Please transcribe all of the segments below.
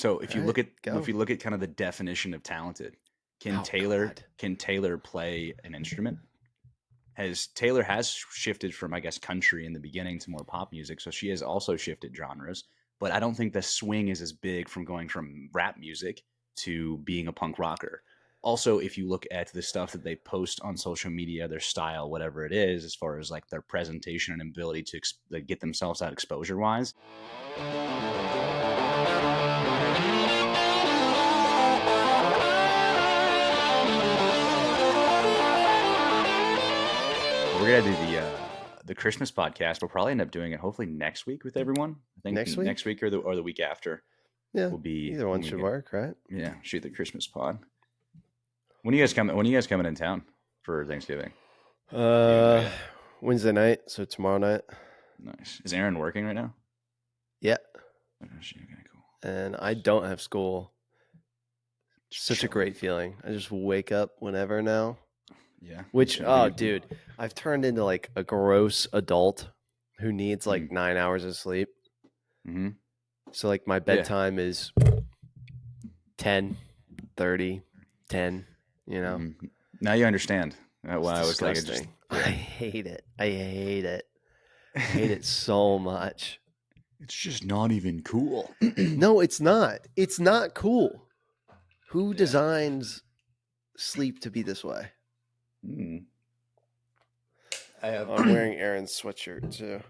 So if All you right, look at kind of the definition of talented, Oh, God. can Taylor play an instrument? Taylor has shifted from, I guess, country in the beginning to more pop music, so she has also shifted genres. But I don't think the swing is as big from going from rap music to being a punk rocker. Also, if you look at the stuff that they post on social media, their style, whatever it is, as far as like their presentation and ability to like, get themselves out exposure wise, we're gonna do the Christmas podcast. We'll probably end up doing it hopefully next week with everyone. I think Next week? next week or the week after Yeah, will be either one when we should get, work, right? yeah, shoot the Christmas pod. When are you guys coming? When are you guys coming in town for Thanksgiving? Do you even know yet? Wednesday night, so tomorrow night. Nice. Is Aaron working right now? Yeah, Oh, okay, cool. and I don't have school. Just Such a chilling. great feeling. I just wake up whenever now. Yeah. Which, So dude, I've turned into like a gross adult who needs like Mm. 9 hours of sleep. Mm-hmm. So like my bedtime is 10, 30, 10, you know? Mm-hmm. Now you understand why It's I was like, disgusting. I hate it. I hate it. I hate it so much. It's just not even cool. No, it's not. It's not cool. Who Yeah. designs sleep to be this way? Mm. I'm wearing Aaron's sweatshirt too.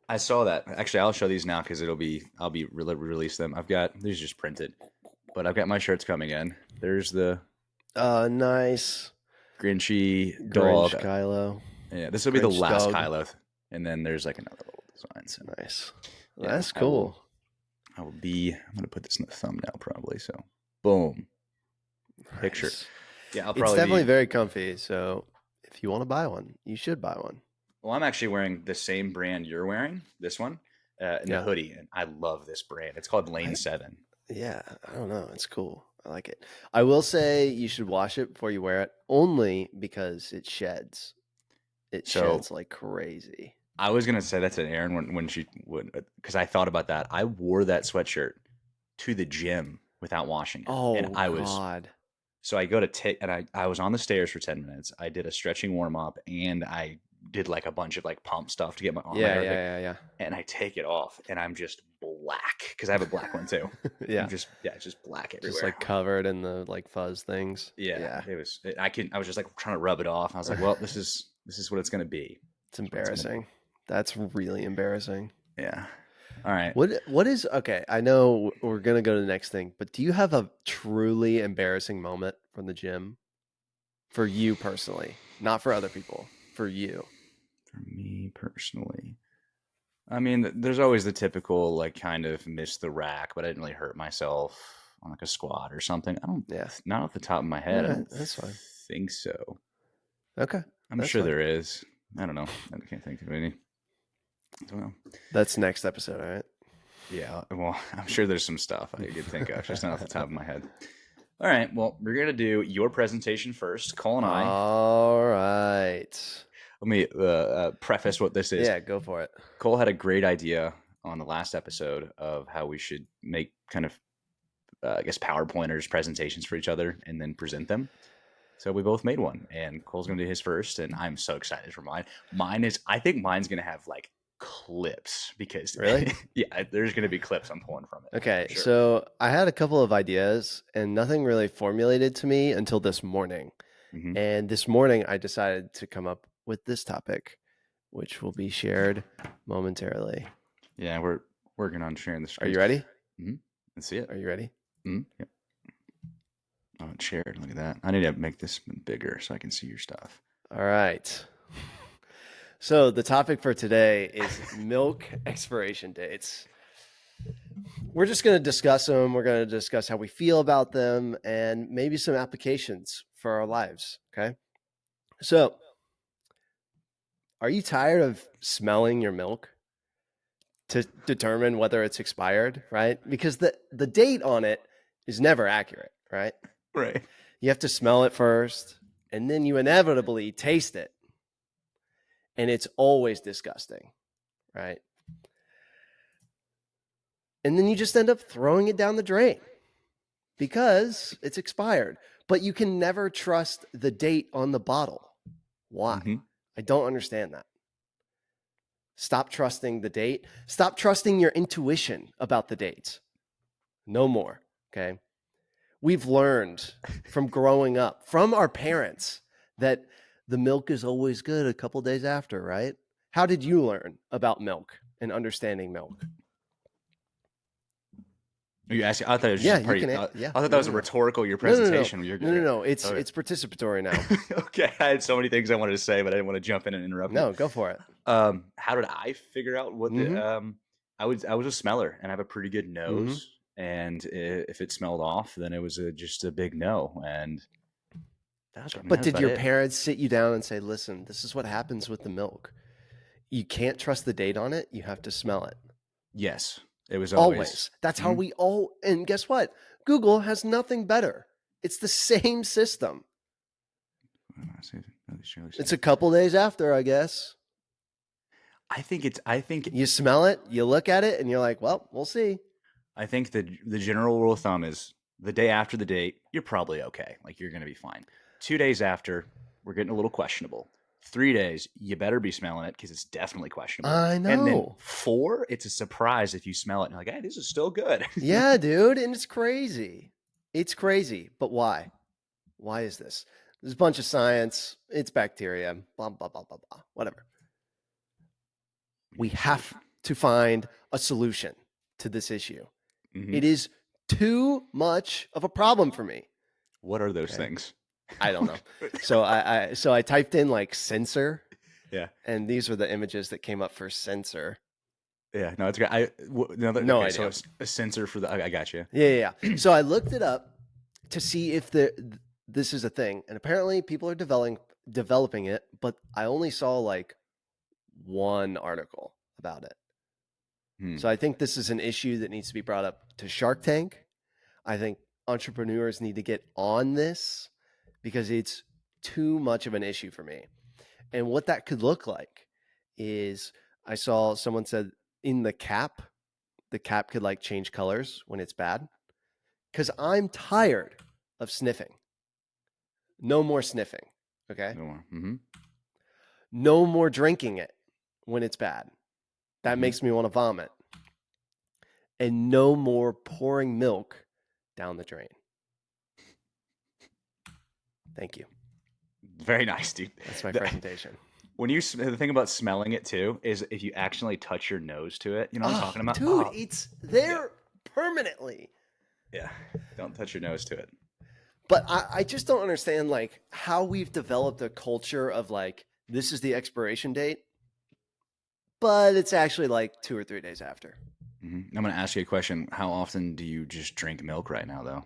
I saw that. Actually, I'll show these now because I'll be release them. These just printed, but I've got my shirts coming in. There's the Nice. Grinchy Grinch dog. Kylo. Yeah, this will be the Grinch last dog. Kylo, and then there's like another little design. So Nice. yeah, That's cool. I'm gonna put this in the thumbnail probably. So boom, picture. Nice. Yeah, It's definitely very comfy. So if you want to buy one, you should buy one. Well, I'm actually wearing the same brand you're wearing, this one, in the hoodie, and I love this brand. It's called Lane 7. Yeah, I don't know. It's cool. I like it. I will say you should wash it before you wear it, only because it sheds. It sheds like crazy. I was gonna say that to Erin when she would, because I thought about that. I wore that sweatshirt to the gym without washing it, and God. So I go to take, and I was on the stairs for 10 minutes. I did a stretching warm up, and I did like a bunch of like pump stuff to get my arm. Yeah. And I take it off, and I'm just black because I have a black one too. Yeah. It's just black everywhere. Just like covered in the like fuzz things. Yeah. It was. I was just like trying to rub it off. I was like, well, this is what it's gonna be. It's embarrassing. That's really embarrassing. Yeah. All right. What is okay? I know we're gonna go to the next thing, but do you have a truly embarrassing moment from the gym for you personally, not for other people, for you? For me personally, I mean, there's always the typical like kind of miss the rack, but I didn't really hurt myself on like a squat or something. I don't. Yeah. Not off the top of my head. I don't That's fine. think so. Okay. I'm sure there is. I don't know. I can't think of any. I don't know. That's next episode, all right? Yeah. Well, I'm sure there's some stuff I could think of, just not off the top of my head. All right. Well, we're gonna do your presentation first, Cole and I. All right. Let me preface what this is. Yeah, go for it. Cole had a great idea on the last episode of how we should make kind of, I guess, PowerPointers presentations for each other and then present them. So we both made one, and Cole's going to do his first, and I'm so excited for mine. I think mine's going to have like clips because Really? yeah, there's going to be clips I'm pulling from it. Okay, Sure. so I had a couple of ideas and nothing really formulated to me until this morning. Mm-hmm. And this morning I decided to come up with this topic, which will be shared momentarily. Yeah, we're working on sharing the screen. Are you ready? Mm-hmm. Let's see it. Are you ready? Mm-hmm. Yep. Oh, it's shared. Look at that. I need to make this bigger so I can see your stuff. All right. So the topic for today is milk expiration dates. We're just going to discuss them. We're going to discuss how we feel about them and maybe some applications for our lives. Okay. So, are you tired of smelling your milk to determine whether it's expired, right? Because the date on it is never accurate, right? Right. You have to smell it first, and then you inevitably taste it. And it's always disgusting, right? And then you just end up throwing it down the drain. because it's expired. But you can never trust the date on the bottle. Why? Mm-hmm. I don't understand that. Stop trusting the date. Stop trusting your intuition about the dates. No more. Okay. We've learned from growing up, from our parents, that the milk is always good a couple days after, right? How did you learn about milk and understanding milk? Are you asking? I thought it was just Yeah, a you pretty. can. I Yeah, thought that no, was no, a no, rhetorical your no, no, no, presentation. You're no, no, good. no. It's Okay. it's participatory now. Okay, I had so many things I wanted to say, but I didn't want to jump in and interrupt you. No, go for it. How did I figure out what the? Mm-hmm. I was a smeller, and I have a pretty good Mm-hmm. nose. And if it smelled off, then it was just a big no. And But that's did about your it. parents sit you down and say, "Listen, this is what happens with the milk. You can't trust the date on it. You have to smell it." Yes, it was always. Always. That's how Mhm. we all. And guess what? Google has nothing better. It's the same system. It's a couple days after, I guess. I think it's. I think. You smell it, you look at it, and you're like, well, we'll see. I think the general rule of thumb is the day after the date, you're probably okay. Like you're gonna be fine. 2 days after, we're getting a little questionable. 3 days, you better be smelling it because it's definitely questionable. I And then know. 4, it's a surprise if you smell it and you're like, hey, this is still good. Yeah, dude. And it's crazy. It's crazy. But why? Why is this? There's a bunch of science. It's bacteria. Blah, blah, blah, blah, blah. Whatever. We have to find a solution to this issue. Mm-hmm. It is too much of a problem for me. What are those Okay. things? I don't know. So I typed in like sensor, Yeah. and these are the images that came up for sensor. Yeah. No, it's great. No okay, idea. so it's a sensor for the. I got you. Yeah. So I looked it up to see if this is a thing, and apparently people are developing it, but I only saw like one article about it. So I think this is an issue that needs to be brought up to Shark Tank. I think entrepreneurs need to get on this because it's too much of an issue for me. And what that could look like is I saw someone said in the cap could like change colors when it's bad. Because I'm tired of sniffing. No more sniffing. Okay. No more. Mm-hmm. No more drinking it when it's bad. That makes me want to vomit. And no more pouring milk down the drain. Thank you. Very nice, dude. That's my presentation. When you the thing about smelling it too is if you actually touch your nose to it, you know what I'm talking about, dude. It's there permanently. Yeah, don't touch your nose to it. But I just don't understand like how we've developed a culture of like this is the expiration date, but it's actually like 2 or 3 days after. Mm-hmm. I'm going to ask you a question. How often do you just drink milk right now, though?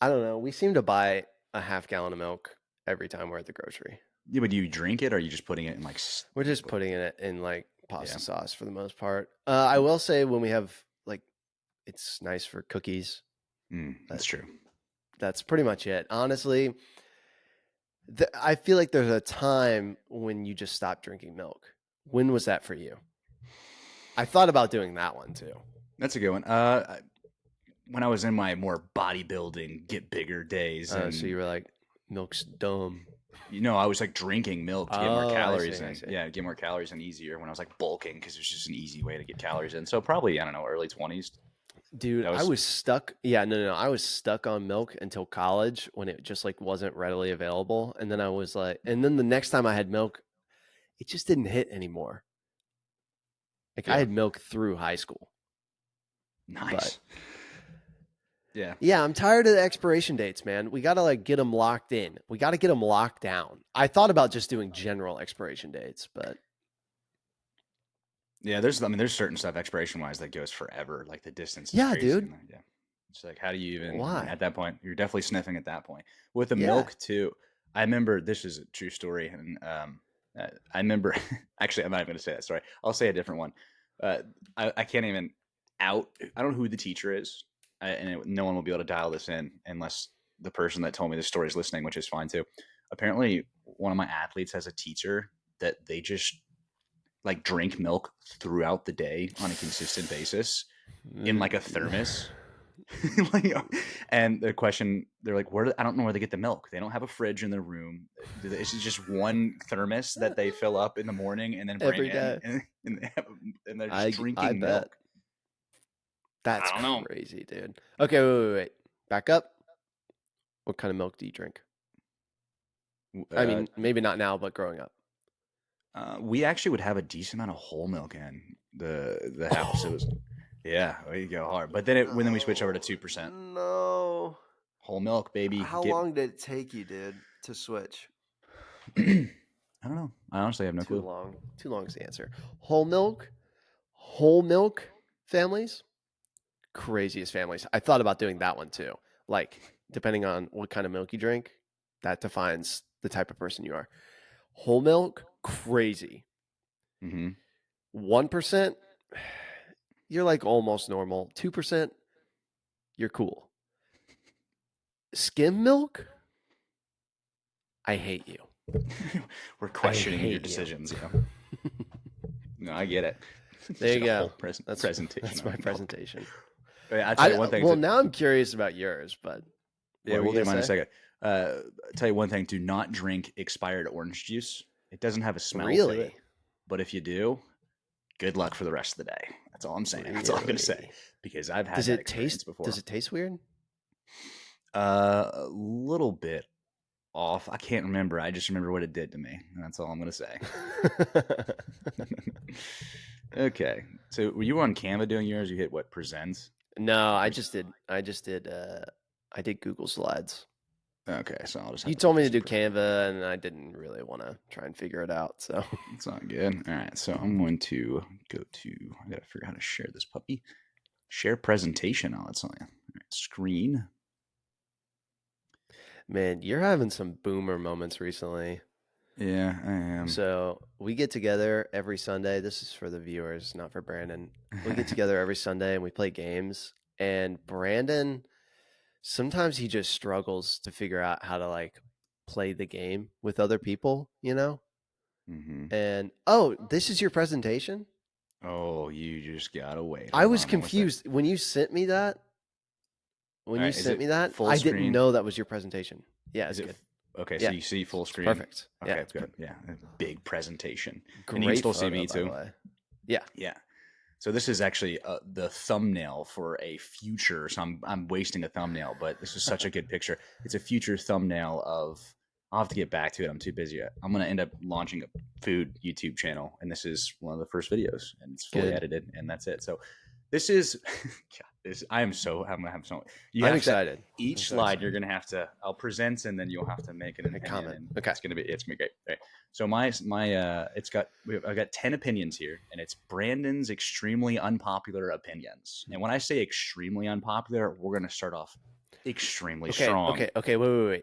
I don't know. We seem to buy a half gallon of milk every time we're at the grocery. Yeah, but do you drink it, or are you just putting it in like? We're just putting it in like pasta sauce for the most part. I will say when we have like, it's nice for cookies. That's true. That's pretty much it. Honestly, I feel like there's a time when you just stop drinking milk. When was that for you? I thought about doing that one too. That's a good one. When I was in my more bodybuilding, get bigger days, and so you were like, milk's dumb. I was like drinking milk to get more calories I see. Yeah, get more calories in easier when I was like bulking because it was just an easy way to get calories in. So probably, I don't know, early 20s. Dude, I was stuck. Yeah, no. I was stuck on milk until college when it just like wasn't readily available. And then I was like, and then the next time I had milk, it just didn't hit anymore. Like I had milk through high school. Nice. But, yeah, I'm tired of the expiration dates, man. We got to like get them locked in. We got to get them locked down. I thought about just doing general expiration dates, but yeah, there's certain stuff expiration wise that goes forever. Like the distance. Is crazy. Dude. Yeah, it's like how do you even? Why? At that point, you're definitely sniffing at that point with the milk too. I remember this is a true story, and I remember actually I'm not even going to say that story. I'll say a different one. I can't even out. I don't know who the teacher is. No one will be able to dial this in unless the person that told me this story is listening, which is fine too. Apparently, one of my athletes has a teacher that they just like drink milk throughout the day on a consistent basis in like a thermos. Like, and the question, they're like, I don't know where they get the milk. They don't have a fridge in their room. It's just one thermos that they fill up in the morning and then bring Every in, day. and they're just I drinking bet. milk. That's I don't know. crazy, dude. Okay, wait. Back up. What kind of milk do you drink? I Uh, mean, maybe not now, but growing up. we actually would have a decent amount of whole milk in the house. It was, yeah, we go hard. But then when we switch over to 2% No. whole milk, baby, How long did it take you, dude, to switch? I don't know. I honestly have no Too clue. long. Too long is the answer. Whole milk? Whole milk families? Craziest families. I thought about doing that one too. Like, depending on what kind of milk you drink, that defines the type of person you are. Whole milk, crazy. Mm-hmm. 1%, you're like almost normal. 2%, you're cool. Skim milk, I hate you. We're questioning your hate you. decisions. Yeah. No, I get it. There you Just a go. whole That's presentation. That's on my milk. presentation. I tell you one thing. Well, now I'm curious about yours, but Yeah, what were we'll you do gonna mine in a say? second. Tell you one thing: do not drink expired orange juice. It doesn't have a smell to it, Really? but if you do, good luck for the rest of the day. That's all I'm saying. That's all I'm gonna say Really? because I've had Does that it experience taste? before. Does it taste weird? A little bit off. I can't remember. I just remember what it did to me. That's all I'm gonna say. Okay. So were you on Canva doing yours? You hit what, present? No, I Pres- just did. I did Google Slides. Okay, so I'll just You have to told make me this to a do present. Canva, and I didn't really want to try and figure it out. So It's not good. All right, so I'm going to go to. I gotta figure out how to share this puppy. Share presentation. Oh, that's on you. All right, screen. man, you're having some boomer moments recently. Yeah, I am. So we get together every Sunday. This is for the viewers, not for Brandon. We get together every Sunday and we play games. And Brandon, sometimes he just struggles to figure out how to like play the game with other people, you know? Mm-hmm. And oh, this is your presentation? Oh, you just gotta wait. I Hold was on one sec. confused when you sent me that. When All you right, is sent it me that, full I didn't screen? know that was your presentation. Yeah, Is it's it good. okay? So Yeah, you see full it's screen. perfect. Yeah, Okay, it's good. Yeah, a big presentation, and you can great still see photo, me by the too. way. Yeah. Yeah. So this is actually the thumbnail for a future. So I'm wasting a thumbnail, but this is such a good picture. It's a future thumbnail of. I'll have to get back to it. I'm too busy. I'm gonna end up launching a food YouTube channel, and this is one of the first videos, and it's fully Good. edited, and that's it. So this is. God, I'm gonna have so. You I'm have to excited. I'm each so slide. You're excited. gonna have to. I'll present, and then you'll have to make an A opinion, comment. and Okay. it's gonna be great. Okay. So I've got 10 opinions here, and it's Brandon's extremely unpopular opinions. And when I say extremely unpopular, we're gonna start off extremely strong. Wait.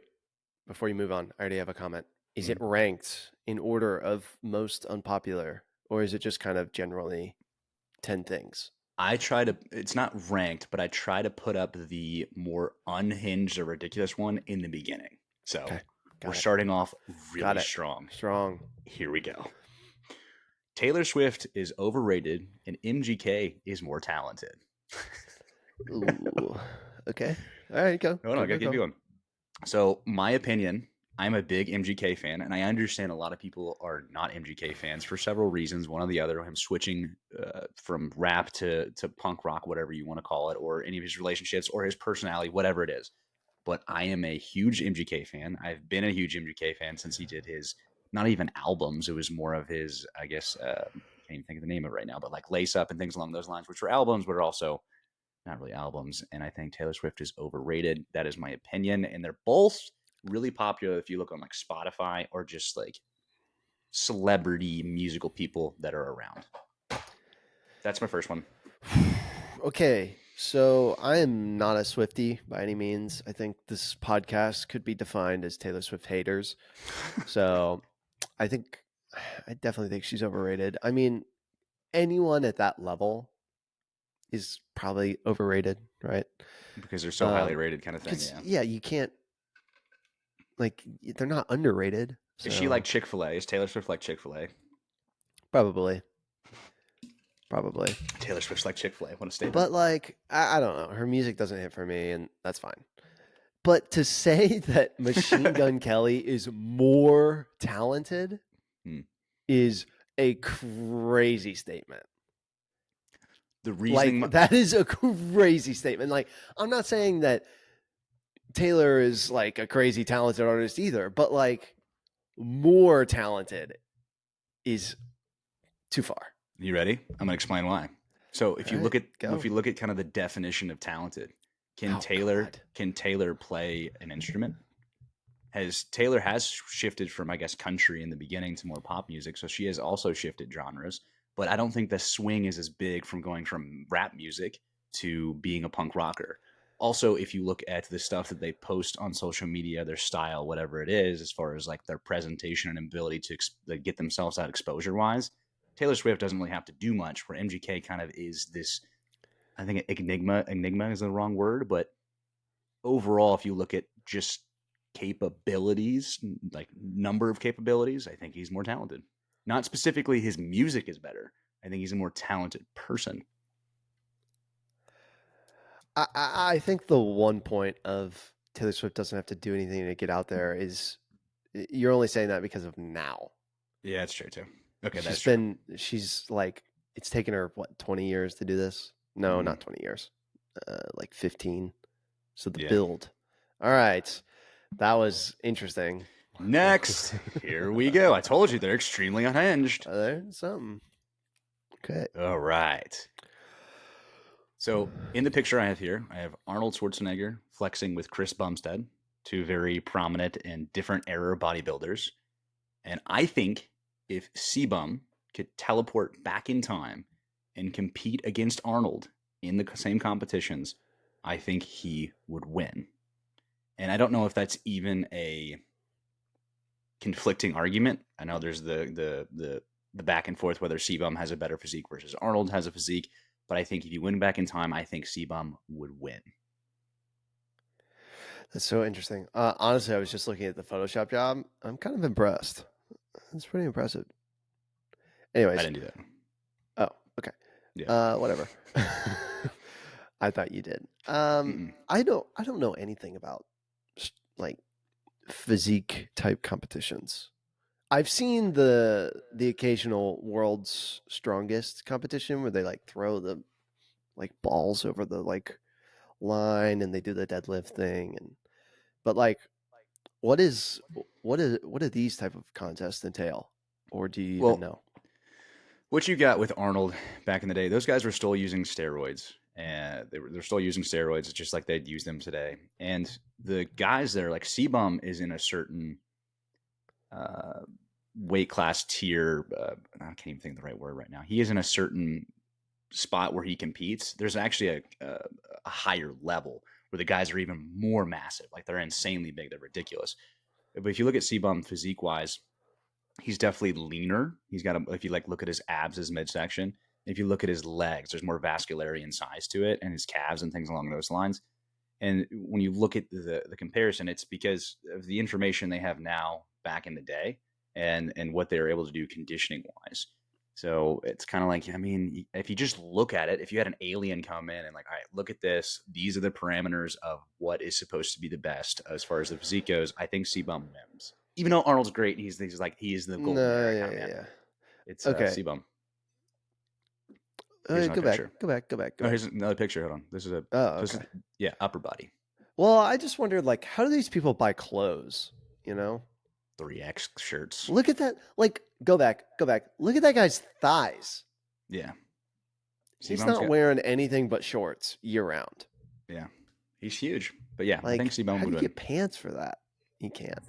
Before you move on, I already have a comment. Is it Mhm. ranked in order of most unpopular, or is it just kind of generally 10 things? It's not ranked, but I try to put up the more unhinged or ridiculous one in the beginning. So Okay. we're Got it. starting off Got really it. strong. Strong. Here we go. Taylor Swift is overrated, and MGK is more talented. Ooh. Okay. All right, go. Hold on, Go, I gotta go, keep go. going. So, my opinion, I'm a big MGK fan, and I understand a lot of people are not MGK fans for several reasons. One or the other, him switching from rap to punk rock, whatever you want to call it, or any of his relationships or his personality, whatever it is. But I am a huge MGK fan. I've been a huge MGK fan since he did his not even albums. It was more of his, I guess, can't even think of the name of it right now, but like Lace Up and things along those lines, which were albums, but are also not really albums. And I think Taylor Swift is overrated. That is my opinion. And they're both really popular if you look on like Spotify or just like celebrity musical people that are around. That's my first one. Okay, so I am not a Swiftie by any means. I think this podcast could be defined as Taylor Swift haters. So I think I definitely think she's overrated. I mean, anyone at that level is probably overrated, right? Because they're so highly Um, rated, kind of thing. because Yeah. yeah, you can't like they're not underrated. Is she like So Chick-fil-A? Is Taylor Swift like Chick-fil-A? probably, probably. Taylor Swift's like Chick-fil-A. What a statement. But like, I don't know. Her music doesn't hit for me, and that's fine. But to say that Machine Gun Kelly is more talented Hmm. is a crazy statement. The reasoning, Like, that is a crazy statement. Like, I'm not saying that Taylor is like a crazy talented artist either, but like more talented is too far. you ready? I'm gonna explain why. So if All you right, look at go. kind of the definition of talented, Oh God. can Taylor play an instrument? Taylor has shifted from, I guess, country in the beginning to more pop music, so she has also shifted genres. But I don't think the swing is as big from going from rap music to being a punk rocker. Also, if you look at the stuff that they post on social media, their style, whatever it is, as far as like their presentation and ability to like, get themselves out exposure wise, Taylor Swift doesn't really have to do much. Where MGK kind of is this, I think enigma. Enigma is the wrong word, but overall, if you look at just capabilities, like number of capabilities, I think he's more talented. Not specifically his music is better. I think he's a more talented person. I think the one point of Taylor Swift doesn't have to do anything to get out there is you're only saying that because of now. Yeah, that's true too. Okay, She's that's true. been, she's like, it's taken her, what, 20 years to do this? No, Hmm. not 20 years. Like 15. So the Yeah. build. All right. That was interesting. Next, here we go. I told you they're extremely unhinged. There's something. Okay. All right. So in the picture I have here, I have Arnold Schwarzenegger flexing with Chris Bumstead, two very prominent and different era bodybuilders. And I think if Sebum could teleport back in time and compete against Arnold in the same competitions, I think he would win. And I don't know if that's even a conflicting argument. I know there's the back and forth whether Sebum has a better physique versus Arnold has a physique, but I think if you win back in time, I think Sebum would win. That's so interesting. Honestly, I was just looking at the Photoshop job. I'm kind of impressed. It's pretty impressive. I Anyways. didn't do that. Oh, okay. Yeah. Whatever. I thought you did. Mm-mm. I don't know anything about like physique type competitions. I've seen the occasional world's strongest competition where they like throw the like balls over the like line and they do the deadlift thing, and but like what do these type of contests entail, or do you even Well, know? what you got with Arnold back in the day, those guys were still using steroids. And they're still using steroids just like they'd use them today. And the guys there, like Sebum is in a certain uh, weight class tier. I can't even think of the right word right now. He is in a certain spot where he competes. There's actually a higher level where the guys are even more massive. Like they're insanely big. They're ridiculous. But if you look at Sebum physique wise, he's definitely leaner. He's got a, if you like look at his abs, his midsection. If you look at his legs, there's more vascularity and size to it, and his calves and things along those lines. And when you look at the comparison, it's because of the information they have now back in the day, and what they were able to do conditioning wise. So it's kind of like, I mean, if you just look at it, if you had an alien come in and like, all right, look at this, these are the parameters of what is supposed to be the best as far as the physique goes. I think Sebum wins, even though Arnold's great. He's like he is the golden No, era yeah, kind of yeah, man. yeah. It's Okay. Sebum. Here's another Go back, picture. go back, go back, go Oh, back. here's another picture. Hold on. This is a Oh, this is okay. yeah, upper body. Well, I just wondered, like, how do these people buy clothes? You know, 3X shirts. look at that. Like, go back, go back. Look at that guy's thighs. Yeah. He's Sebum's not got wearing anything but shorts year round. yeah. He's huge. But yeah, I think Like, Sebum how do would you win. get pants for that? You can't.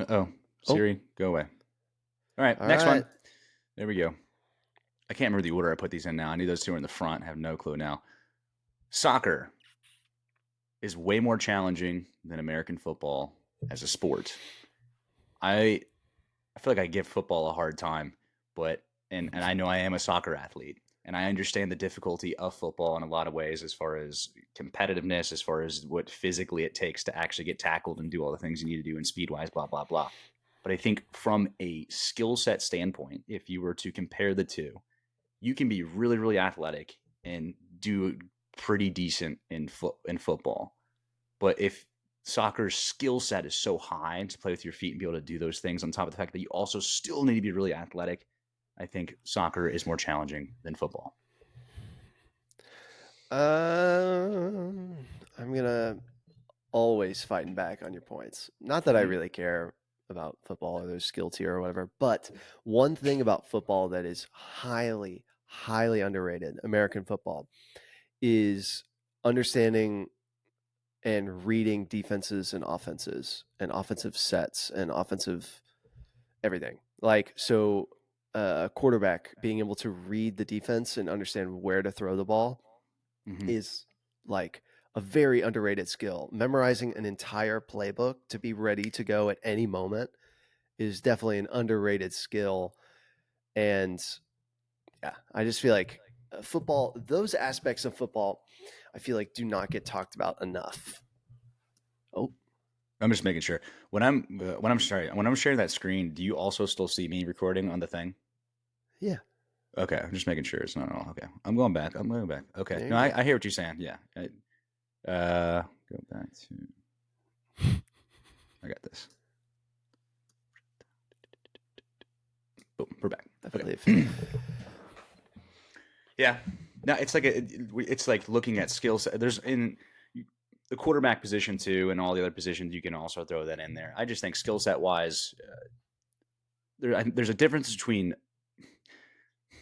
Oh, Oh, Siri, go away. All right, all next right. one. There we go. I can't remember the order I put these in now. I knew those two were in the front. I have no clue now. Soccer is way more challenging than American football as a sport. I I feel like I give football a hard time, but and I know I am a soccer athlete, and I understand the difficulty of football in a lot of ways as far as competitiveness, as far as what physically it takes to actually get tackled and do all the things you need to do in speed wise, blah blah blah. But I think from a skill set standpoint, if you were to compare the two, you can be really, really athletic and do pretty decent in football. But if soccer's skill set is so high to play with your feet and be able to do those things on top of the fact that you also still need to be really athletic, I think soccer is more challenging than football. I'm gonna always fighting back on your points. Not that I really care about football or their skill tier or whatever, but one thing about football that is highly, highly underrated, American football, is understanding and reading defenses and offenses and offensive sets and offensive everything. Like, so a quarterback being able to read the defense and understand where to throw the ball is like a very underrated skill. Memorizing an entire playbook to be ready to go at any moment is definitely an underrated skill. And yeah, I just feel like football, those aspects of football, I feel like do not get talked about enough. Oh, I'm just making sure. When I'm sharing that screen, do you also still see me recording on the thing? yeah. Okay, I'm just making sure it's not all. Okay, I'm going back. Okay, There no, you go. I hear what you're saying. Yeah, go back to. I got this. Boom, we're back. Okay. Yeah, no, it's like looking at skills. There's in the quarterback position too, and all the other positions. You can also throw that in there. I just think skill set wise, there's a difference between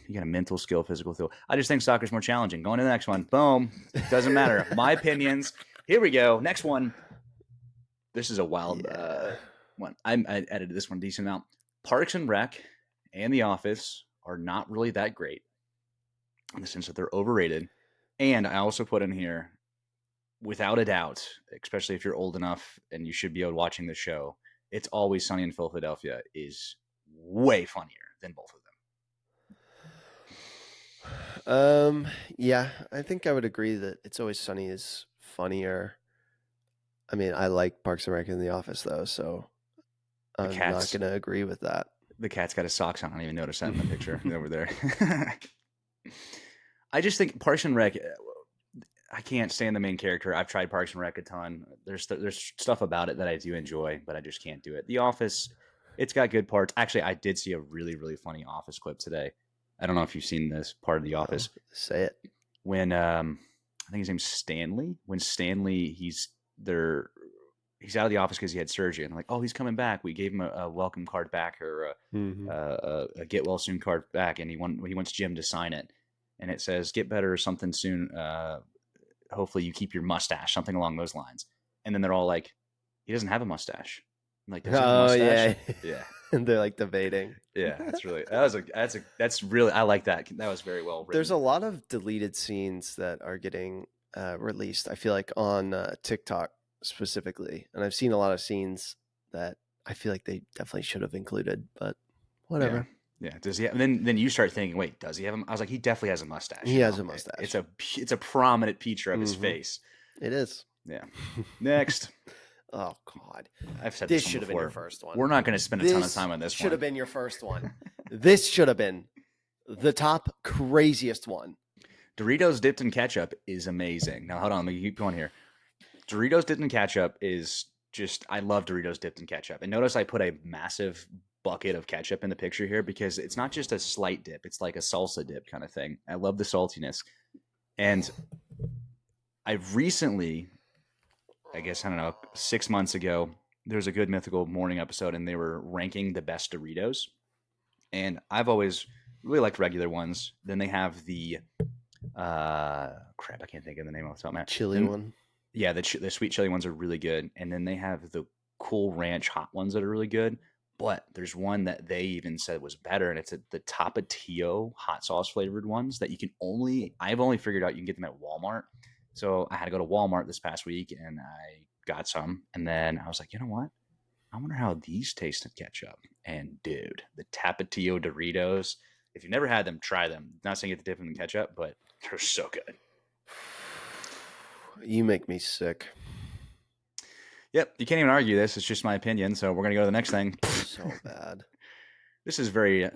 you got a mental skill, physical skill. I just think soccer's more challenging. Going to the next one. Boom. Doesn't matter. My opinions. Here we go. Next one. This is a wild one. I edited this one a decent amount. Parks and Rec and The Office are not really that great in the sense that they're overrated. And I also put in here, without a doubt, especially if you're old enough and you should be able watching the show, It's Always Sunny in Philadelphia is way funnier than both of them. Yeah, I think I would agree that It's Always Sunny is funnier. I mean, I like Parks and Rec and The Office though, so I'm not going to agree with that. The cat's got his socks on. I don't even notice that in the picture over there. I just think Parks and Rec, I can't stand the main character. I've tried Parks and Rec a ton. There's stuff about it that I do enjoy, but I just can't do it. The Office, it's got good parts. Actually, I did see a really, really funny Office clip today. I don't know if you've seen this part of The Office. Say it. When I think his name's Stanley. When Stanley, he's out of the office because he had surgery, and like, oh, he's coming back. We gave him a welcome card back, or a get well soon card back, and he wants Jim to sign it, and it says get better or something soon. Hopefully you keep your mustache, something along those lines. And then they're all like, he doesn't have a mustache. I'm like, does he have a mustache? Yeah. And they're like debating. Yeah, that's really, I like that. That was very well written. There's a lot of deleted scenes that are getting released, I feel like, on TikTok specifically. And I've seen a lot of scenes that I feel like they definitely should have included, but whatever. Yeah. Does he have, then you start thinking, wait, does he have him? I was like, he definitely has a mustache. He has a mustache. It's a prominent feature of his face. It is. Yeah. Next. Oh God! I've said this should have been your first one. We're not going to spend a ton of time on this. Should have been your first one. This should have been the top craziest one. Doritos dipped in ketchup is amazing. Now hold on, let me keep going here. Doritos dipped in ketchup is just, I love Doritos dipped in ketchup. And notice I put a massive bucket of ketchup in the picture here because it's not just a slight dip. It's like a salsa dip kind of thing. I love the saltiness. And I've recently, I guess, I don't know, 6 months ago, there was a Good Mythical Morning episode and they were ranking the best Doritos. And I've always really liked regular ones. Then they have the, crap, I can't think of the name off the top of my head. Chili one. Yeah, the sweet chili ones are really good. And then they have the Cool Ranch hot ones that are really good. But there's one that they even said was better, and it's the Tapatio hot sauce flavored ones that I've only figured out you can get them at Walmart. So I had to go to Walmart this past week, and I got some. And then I was like, you know what? I wonder how these taste in ketchup. And dude, the Tapatio Doritos, if you've never had them, try them. Not saying you have to dip them in ketchup, but they're so good. You make me sick. Yep, you can't even argue this. It's just my opinion. So we're going to go to the next thing. So bad. This is very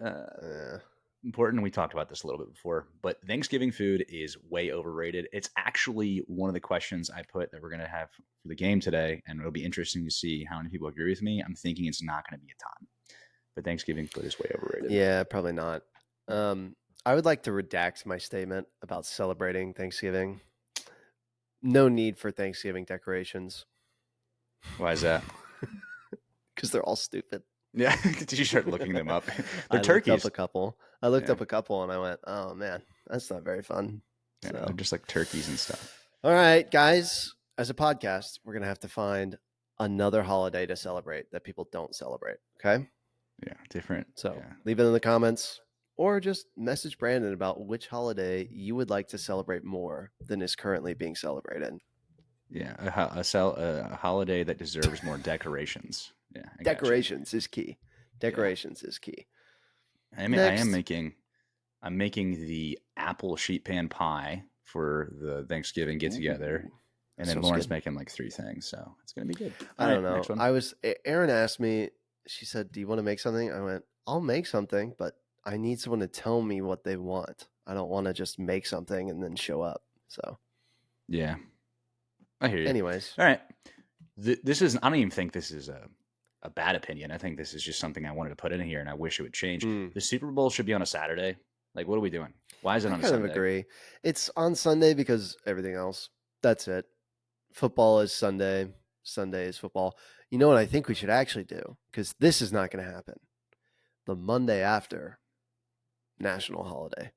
important. We talked about this a little bit before, but Thanksgiving food is way overrated. It's actually one of the questions I put that we're going to have for the game today, and it'll be interesting to see how many people agree with me. I'm thinking it's not going to be a ton, but Thanksgiving food is way overrated. Yeah, probably not. I would like to redact my statement about celebrating Thanksgiving. No need for Thanksgiving decorations Why is that? because they're all stupid. Yeah, did you start looking them up? They're I looked up turkeys. a couple. I looked Yeah, up a couple and I went, "Oh man, that's not very fun." yeah, So, they're just like turkeys and stuff. all right, guys, as a podcast, we're gonna have to find another holiday to celebrate that people don't celebrate. Okay, Yeah, different. so Yeah, leave it in the comments or just message Brandon about which holiday you would like to celebrate more than is currently being celebrated. yeah, a holiday that deserves more decorations. Yeah, I got you. Decorations is key. Yeah, Decorations is key. I am Next. making. I'm making the apple sheet pan pie for the Thanksgiving get together, Ooh, and then sounds Lauren's good. making like 3 things, so it's gonna be good. I All don't right, next know. one. Erin asked me, she said, "Do you want to make something?" I went, "I'll make something, but I need someone to tell me what they want. I don't want to just make something and then show up." So, Yeah, I hear you. anyways, All right, this is. I don't even think this is a bad opinion. I think this is just something I wanted to put in here, and I wish it would change. mm, The Super Bowl should be on a Saturday. Like, what are we doing? Why is it I on a kind of Sunday? agree. It's on Sunday because everything else. That's it. Football is Sunday. Sunday is football. You know what I think we should actually do? Because this is not going to happen. The Monday after national holiday.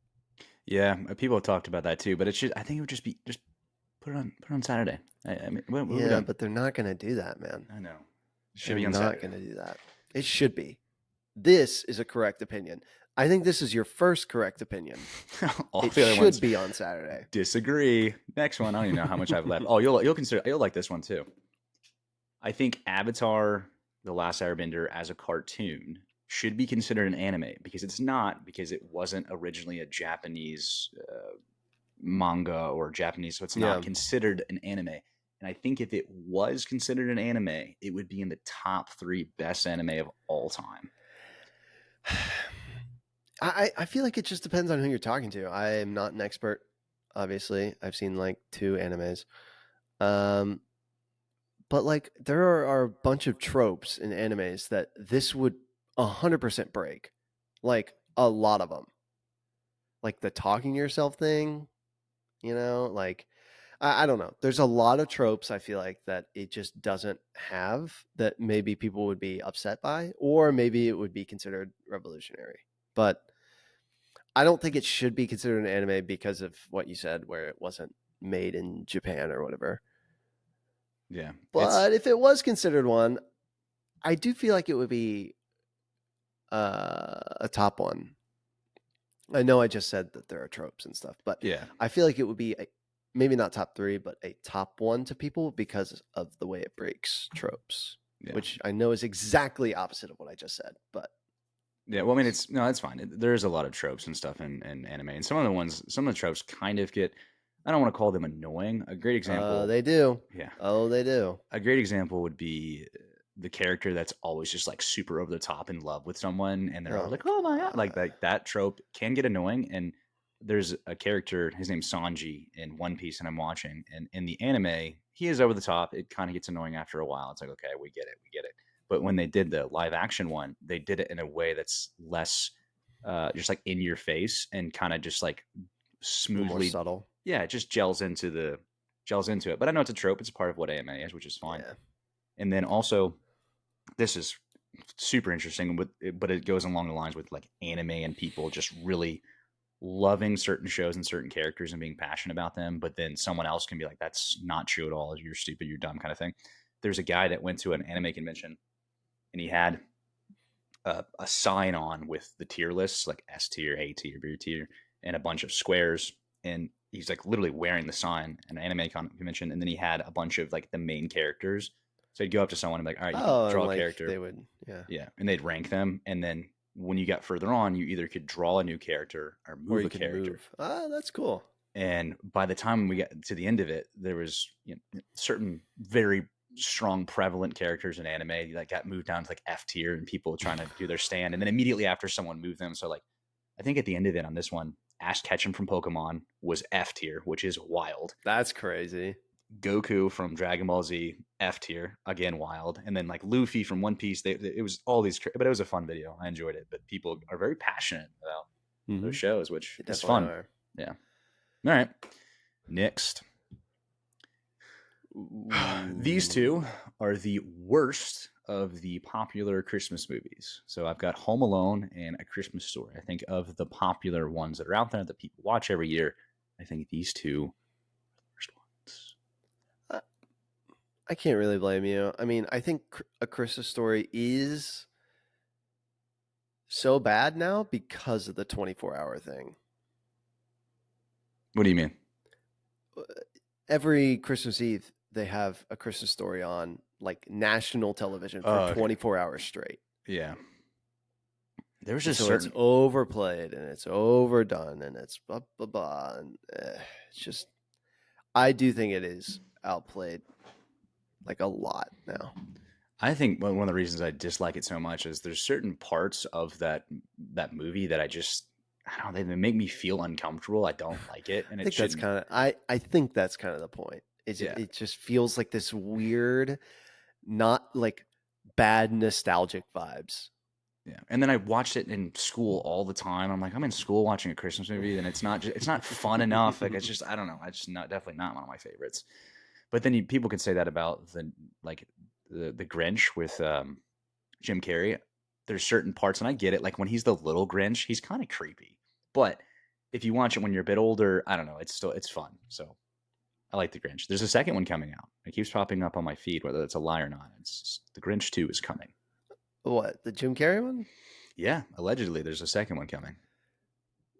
Yeah, people have talked about that too, but it should. I think it would just be just put it on Saturday. I mean, what are we Yeah, doing? but they're not going to do that, man. I know. Should They're be on not Saturday. going to do that. It should be. This is a correct opinion. I think this is your first correct opinion. All It the other ones should be on Saturday. disagree. Next one. I don't even know how much I've left. Oh, you'll like this one too. I think Avatar: The Last Airbender as a cartoon should be considered an anime because it's not because it wasn't originally a Japanese manga or Japanese, so it's Yeah. not considered an anime. And I think if it was considered an anime, it would be in the top 3 best anime of all time. I feel like it just depends on who you're talking to. I am not an expert, obviously. I've seen like 2 animes. But like there are a bunch of tropes in animes that this would 100% break. Like a lot of them. Like the talking to yourself thing, like I don't know. There's a lot of tropes I feel like that it just doesn't have that maybe people would be upset by, or maybe it would be considered revolutionary. But I don't think it should be considered an anime because of what you said, where it wasn't made in Japan or whatever. Yeah, it's But if it was considered one, I do feel like it would be a top one. I know I just said that there are tropes and stuff, but yeah, I feel like it would be maybe not top 3, but a top 1 to people because of the way it breaks tropes, yeah, which I know is exactly opposite of what I just said. But yeah. Well, I mean, it's no, it's fine. There's a lot of tropes and stuff in anime, and some of the tropes kind of get. I don't want to call them annoying. A great example, they do. yeah, Oh, they do. a great example would be the character that's always just like super over the top in love with someone, and they're always Oh like, "Oh my god!" God. Like that trope can get annoying. And there's a character, his name's Sanji in One Piece, and I'm watching, and in the anime, he is over the top. It kind of gets annoying after a while. It's like, okay, we get it, we get it. But when they did the live action one, they did it in a way that's less, just like in your face and kind of just like A little more smoothly, subtle. yeah, it just gels into it. But I know it's a trope. It's a part of what anime is, which is fine. Yeah. And then also, this is super interesting, but it goes along the lines with like anime and people just really loving certain shows and certain characters and being passionate about them. But then someone else can be like, "That's not true at all. You're stupid. You're dumb," kind of thing. There's a guy that went to an anime convention and he had a sign on with the tier lists, like S tier, A tier, B tier, and a bunch of squares. And he's like literally wearing the sign at an anime convention. And then he had a bunch of like the main characters. So he'd go up to someone and be like, "All right, you can Oh, and draw a like character." they would, yeah. Yeah. And they'd rank them. And then when you got further on, you either could draw a new character or Or move you a could character. move. Ah, that's cool. And by the time we got to the end of it, there was certain very strong prevalent characters in anime that got moved down to like F tier and people trying to do their stand. And then immediately after someone moved them. So like I think at the end of it on this one, Ash Ketchum from Pokemon was F tier, which is wild. That's crazy. Goku from Dragon Ball Z, F tier, again wild, and then like Luffy from One Piece. It was all these, but it was a fun video. I enjoyed it. But people are very passionate about those shows, which They is definitely fun. are. Yeah. All right. Next, these two are the worst of the popular Christmas movies. So I've got Home Alone and A Christmas Story. I think of the popular ones that are out there that people watch every year, I think these two are the worst ones. I can't really blame you. I mean, I think A Christmas Story is so bad now because of the 24-hour thing. What do you mean? Every Christmas Eve, they have A Christmas Story on like national television for 24 hours straight. Yeah. There's just so it's overplayed and it's overdone and it's blah blah blah, and it's just, I do think it is outplayed like a lot now. I think one of the reasons I dislike it so much is there's certain parts of that movie that I don't know, they make me feel uncomfortable. I don't like it, and I think that's kind of I think that's kind of the point. It just feels like this weird, not like bad nostalgic vibes. Yeah, and then I watched it in school all the time. I'm like, I'm in school watching a Christmas movie, and it's not fun enough. Like it's just, I don't know. It's just not, definitely not one of my favorites. But then people could say that about the Grinch with Jim Carrey. There's certain parts, and I get it. Like when he's the little Grinch, he's kind of creepy. But if you watch it when you're a bit older, I don't know. It's fun. So I like the Grinch. There's a second one coming out. It keeps popping up on my feed, whether it's a lie or not. It's the Grinch 2 is coming. What, the Jim Carrey one? Yeah, allegedly there's a second one coming.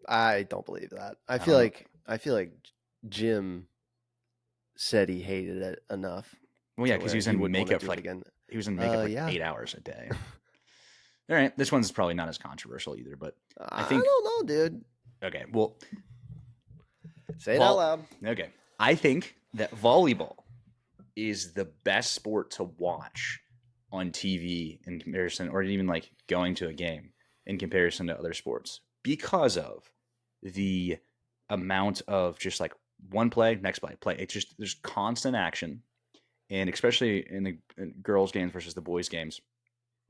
I don't believe that. I feel like Jim said he hated it enough. Well, yeah, because he was in makeup for again. He was in makeup 8 hours a day. All right, this one's probably not as controversial either, but I think I don't know, dude. Okay, well, say it out loud. Okay, I think that volleyball is the best sport to watch on TV in comparison, or even like going to a game in comparison to other sports, because of the amount of just like one play, next play. It's just, there's constant action, and especially in the girls' games versus the boys' games.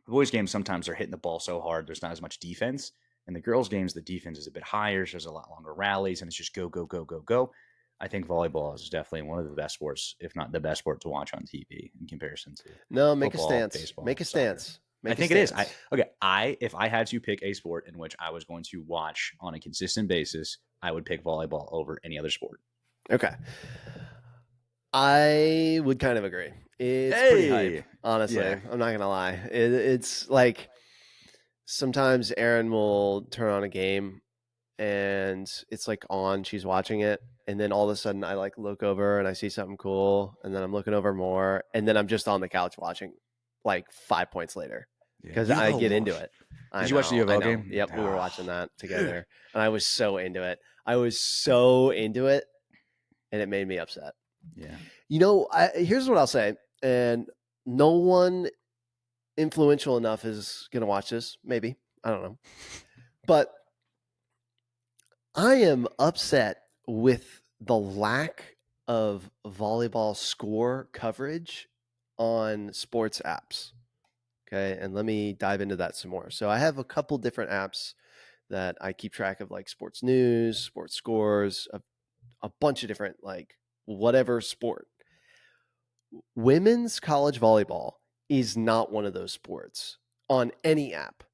The boys' games sometimes they're hitting the ball so hard there's not as much defense. In the girls' games, the defense is a bit higher, so there's a lot longer rallies, and it's just go, go, go, go, go. I think volleyball is definitely one of the best sports, if not the best sport to watch on TV in comparison to make football, a stance. Baseball, make a stance. I think it is. If I had to pick a sport in which I was going to watch on a consistent basis, I would pick volleyball over any other sport. Okay. I would kind of agree. It's pretty hype, honestly. Yeah. I'm not gonna lie. It's like sometimes Erin will turn on a game and it's like on, she's watching it, and then all of a sudden I like look over and I see something cool, and then I'm looking over more, and then I'm just on the couch watching like 5 points later because I get into it. Did you watch the UFO game? Yep, we were watching that together, and I was so into it. And it made me upset. Yeah. You know, here's what I'll say, and no one influential enough is going to watch this, maybe. I don't know. But I am upset with the lack of volleyball score coverage on sports apps. Okay, and let me dive into that some more. So I have a couple different apps that I keep track of, like sports news, sports scores, a bunch of different, like whatever sport. Women's college volleyball is not one of those sports on any app.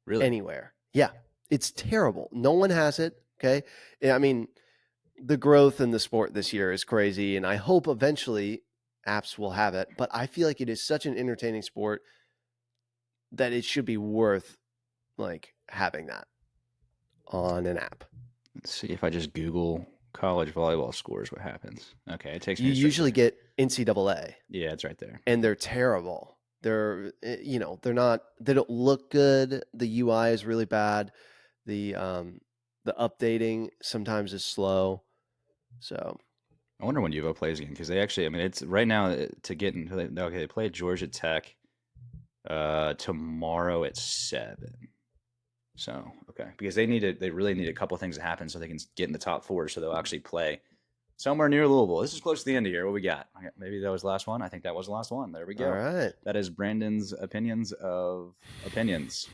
Really? Anywhere. Yeah. It's terrible. No one has it. Okay. I mean, the growth in the sport this year is crazy, and I hope eventually apps will have it, but I feel like it is such an entertaining sport that it should be worth like having that on an app. Let's see if I just Google college volleyball scores, what happens. Okay, it takes me. You usually get NCAA. Yeah, it's right there. And they're terrible. They're, they're not, they don't look good. The UI is really bad. The updating sometimes is slow. So I wonder when UVO plays again, because they actually, I mean, it's right now to get into, okay, they play Georgia Tech tomorrow at 7. So okay, because they really need a couple things to happen so they can get in the top four, so they'll actually play somewhere near Louisville. This is close to the end of the year. What we got? Maybe that was the last one. I think that was the last one. There we All go. right. That is Brandon's opinions of opinions.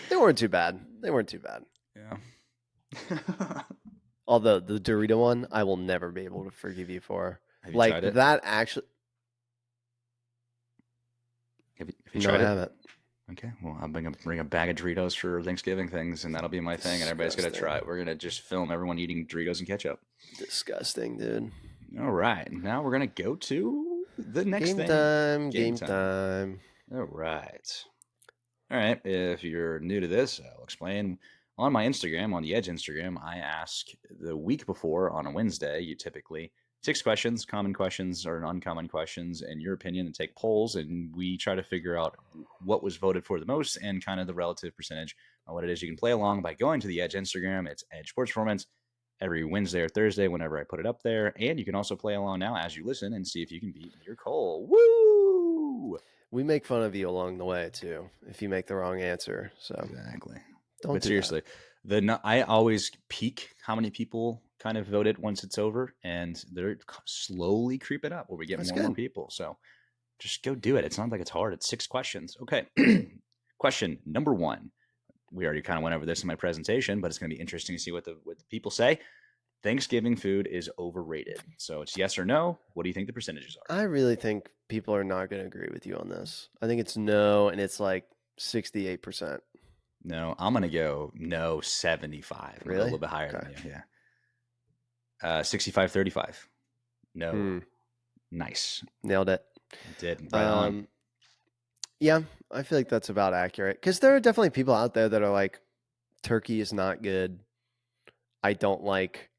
They weren't too bad. They weren't too bad. Yeah. Although the Dorito one, I will never be able to forgive you for. Have you Like tried it? that actually. Have you No, tried I it? haven't. Okay. Well, I'll bring a bag of Doritos for Thanksgiving things, and that'll be my thing. And everybody's gonna try it. We're gonna just film everyone eating Doritos and ketchup. Disgusting, dude. All right. Now we're gonna go to the next Game thing. time. Game time. All right. All right. If you're new to this, I'll explain. On my Instagram, on the Edge Instagram, I ask the week before on a Wednesday, you typically 6 questions, common questions or uncommon questions, in your opinion, and take polls. And we try to figure out what was voted for the most and kind of the relative percentage on what it is. You can play along by going to the Edge Instagram. It's Edge Sports Performance every Wednesday or Thursday whenever I put it up there. And you can also play along now as you listen and see if you can beat me or Cole. Woo! We make fun of you along the way too if you make the wrong answer. So Exactly. don't But do seriously, I always peak how many people kind of voted once it's over, and they're slowly creeping up where we get That's more and more good. people. So just go do it. It's not like it's hard. It's 6 questions. Okay. Question number 1. We already kind of went over this in my presentation, but it's going to be interesting to see what the people say. Thanksgiving food is overrated. So it's yes or no. What do you think the percentages are? I really think people are not going to agree with you on this. I think it's no, and it's like 68%. No, I'm going to go no 75. I'm gonna go a Really? little bit higher Okay. than you. Yeah. 65-35. No. Hmm. Nice. Nailed it. Did right on. Yeah, I feel like that's about accurate because there are definitely people out there that are like, turkey is not good. I don't like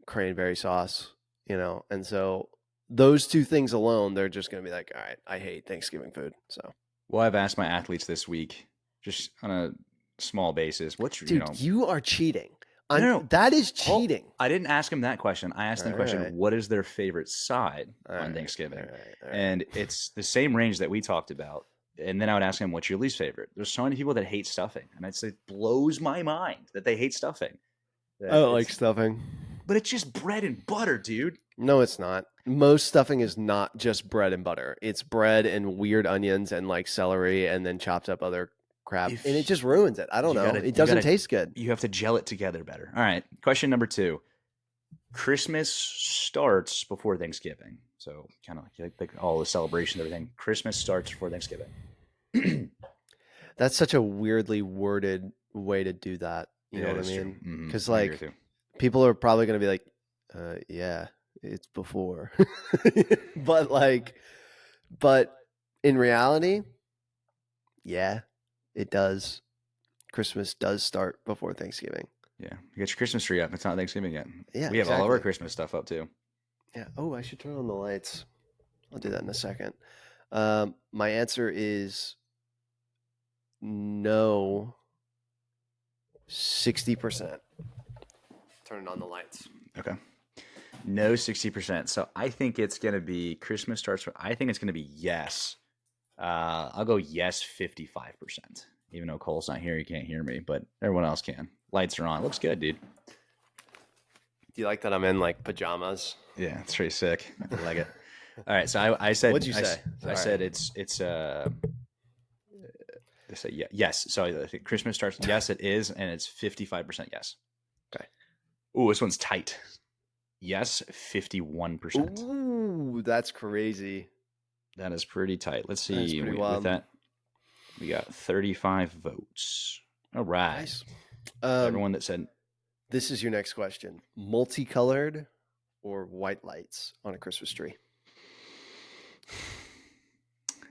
cranberry sauce, and so those two things alone, they're just going to be like, all right, I hate Thanksgiving food. So, Well, I've asked my athletes this week, just on a small basis, what's your, dude, you are cheating. No. That is Oh, cheating. I didn't ask them that question. I asked them the question, Alright. what is their favorite side on Alright, Thanksgiving? alright. And it's the same range that we talked about. And then I would ask them, what's your least favorite? There's so many people that hate stuffing. And it blows my mind that they hate stuffing. I don't like stuffing. But it's just bread and butter, dude. No, it's not. Most stuffing is not just bread and butter. It's bread and weird onions and like celery and then chopped up other crap. And it just ruins it. I don't know. It doesn't taste good. You have to gel it together better. All right. Question number 2. Christmas starts before Thanksgiving. So kind of like all the celebration, everything. Christmas starts before Thanksgiving. That's such a weirdly worded way to do that. You know what I mean? Because like people are probably going to be like, yeah, it's before. but in reality, yeah, it does. Christmas does start before Thanksgiving. Yeah, you get your Christmas tree up. It's not Thanksgiving yet. Yeah, we have all of our Christmas stuff up too. Yeah. Oh, I should turn on the lights. I'll do that in a second. My answer is no. 60%. Turning on the lights. Okay. No 60%. So I think it's going to be Christmas starts. I think it's going to be yes. I'll go yes 55%. Even though Cole's not here, he can't hear me, but everyone else can. Lights are on. Looks good, dude. Do you like that I'm in like pajamas? Yeah, it's pretty sick. I like it. All right, so I said. What'd you say? I said it's. They say yes. So I think Christmas starts. Yes, it is, and it's 55% yes. Okay. Ooh, this one's tight. Yes, 51%. Ooh, that's crazy. That is pretty tight. Let's see. That's pretty wild. With that, we got 35 votes. All right. Nice. Everyone that said. This is your next question: multicolored or white lights on a Christmas tree?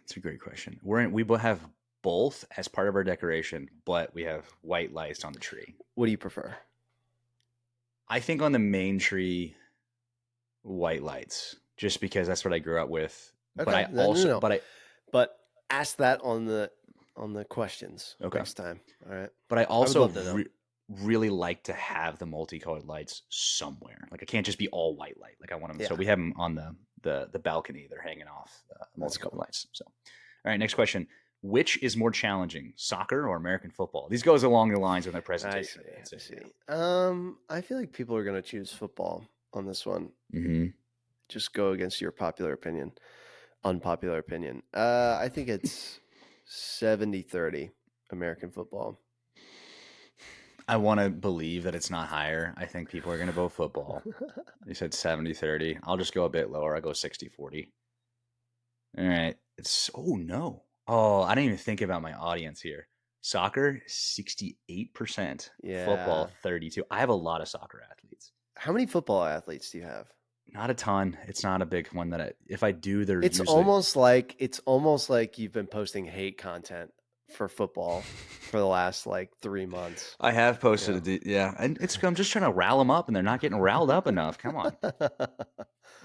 It's a great question. We will have both as part of our decoration, but we have white lights on the tree. What do you prefer? I think on the main tree, white lights, just because that's what I grew up with. Okay. But but ask that on the questions next time. All right. But I also really like to have the multicolored lights somewhere. Like I can't just be all white light. Like I want them. Yeah. So we have them on the balcony. They're hanging off multicolored lights. So, all right. Next question. Which is more challenging, soccer or American football? These goes along the lines of my I see. presentation. That's I it. see. I feel like people are going to choose football on this one. Yeah. Mm-hmm. Just go against your unpopular opinion. I think it's 70-30 American football. I want to believe that it's not higher. I think people are going to vote football. They said 70-30. I'll just go a bit lower. I go 60-40. All right. Oh no. Oh, I didn't even think about my audience here. Soccer 68%, Yeah. football 32. I have a lot of soccer athletes. How many football athletes do you have? Not a ton. It's not a big one if I do, they're It's usually almost like you've been posting hate content for football for the last like 3 months. I have posted Yeah. yeah, and I'm just trying to rile them up and they're not getting riled up enough. Come on.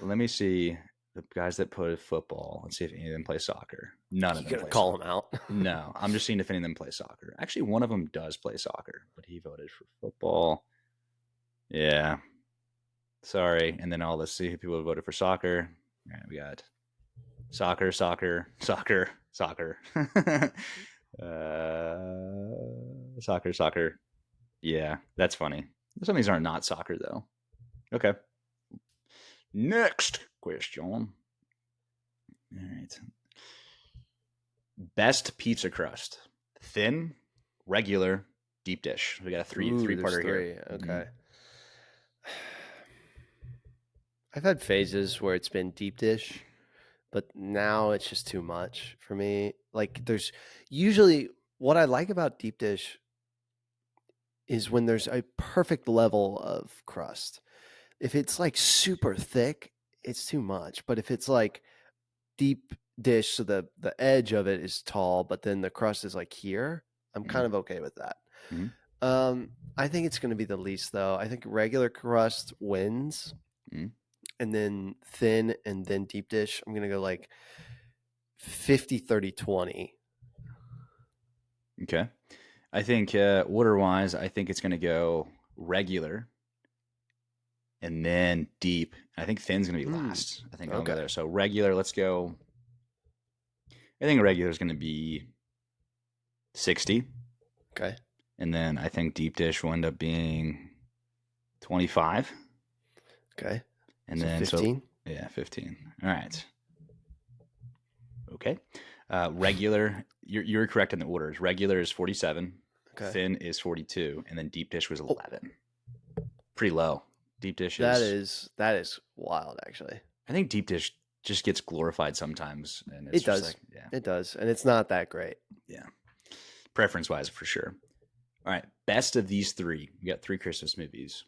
Let me see the guys that put football. Let's see if any of them play soccer. None of You them gotta play call soccer. them out. No, I'm just seeing if any of them play soccer. Actually, one of them does play soccer, but he voted for football. Yeah. Sorry. And then let's see who people voted for soccer. All right, we got soccer, soccer, soccer, soccer. Soccer, soccer. Yeah, that's funny. Some of these are not soccer, though. Okay. Next question. All right. Best pizza crust: thin, regular, deep dish. We got a three There's parter here. 3. Okay. I've had phases where it's been deep dish, but now it's just too much for me. Like there's usually what I like about deep dish is when there's a perfect level of crust. If it's like super thick, it's too much. But if it's like deep dish, so the edge of it is tall, but then the crust is like here, I'm kind of okay with that. Mm-hmm. I think it's going to be the least though. I think regular crust wins, Mm-hmm. and then thin, and then deep dish. I'm going to go like 50-30-20. Okay. I think order wise, I think it's going to go regular and then deep. I think thin's going to be last. I think I'll go Okay. there. So regular, let's go. I think regular is going to be 60. Okay. And then I think deep dish will end up being 25. Okay. And So then 15. Yeah, 15. All right. Okay. Regular, you're correct in the orders. Regular is 47. Okay. Thin is 42, and then deep dish was Oh. 11. Pretty low. Deep dish That is is wild, actually. I think deep dish just gets glorified sometimes, and it's It just does. like, yeah, It does, and it's not that great. yeah. Preference wise, for sure. All right, best of these three. We got 3 Christmas movies: